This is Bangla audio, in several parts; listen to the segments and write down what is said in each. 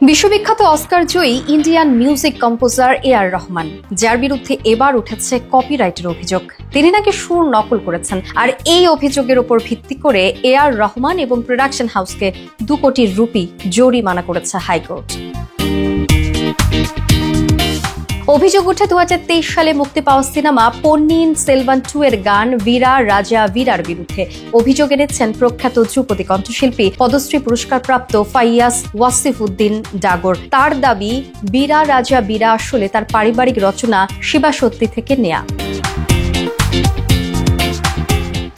বিশ্ববিখ্যাত অস্কার জয়ী Indian music composer A R Rahman, যার বিরুদ্ধে এবার উঠেছে কপিরাইটের অভিযোগ। তিনি নাকি সুর নকল করেছেন, আর এই অভিযোগের উপর ভিত্তি করে এআর রহমান এবং প্রোডাকশন হাউসকে 2 কোটি রুপি জরিমানা করেছে হাইকোর্ট। অভিযোগ উঠে 2023 সালে মুক্তি পাওয়া সিনেমা পন্নিয়িন সেলভান 2 এর গান বীরা রাজা বীরার বিরুদ্ধে। অভিযোগ এনেছেন প্রখ্যাত ধ্রুপদী কণ্ঠশিল্পী, পদ্মশ্রী পুরস্কারপ্রাপ্ত ফাইয়াজ ওয়াসিফউদ্দিন ডাগর। তার দাবি, বীরা রাজা বীরা আসলে তার পারিবারিক রচনা শিবা সত্যি থেকে নেয়া।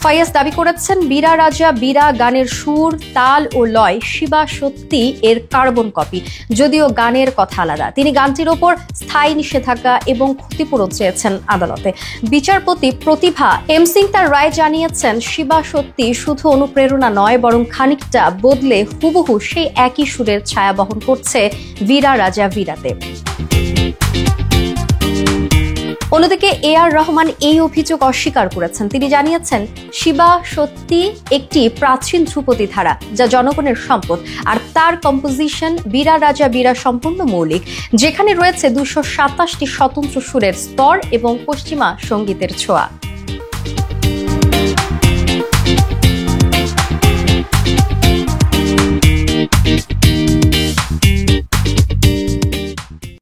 ফাইয়াজ দাবি করেছেন, বীরা রাজা বীরা গানের সুর, তাল ও লয় শিবা সত্যি এর কার্বন কপি, যদিও গানের কথা আলাদা। তিনি গানটির ওপর স্থায়ী নিষেধাজ্ঞা এবং ক্ষতিপূরণ চেয়েছেন আদালতে। বিচারপতি প্রতিভা এম সিং তার রায় জানিয়েছেন, শিবা সত্যি শুধু অনুপ্রেরণা নয়, বরং খানিকটা বদলে হুবহু সেই একই সুরের ছায়া বহন করছে বীরা রাজা বীরাতে। অন্যদিকে এআর রহমান এই অভিযোগ অস্বীকার করেছেন। তিনি জানিয়েছেন, শিবা সত্যি একটি প্রাচীন ধ্রুপদী ধারা, যা জনগণের সম্পদ, আর তার কম্পোজিশন বীরা রাজা বীরা সম্পূর্ণ মৌলিক, যেখানে রয়েছে 227টি স্বতন্ত্র সুরের স্তর এবং পশ্চিমা সঙ্গীতের ছোঁয়া।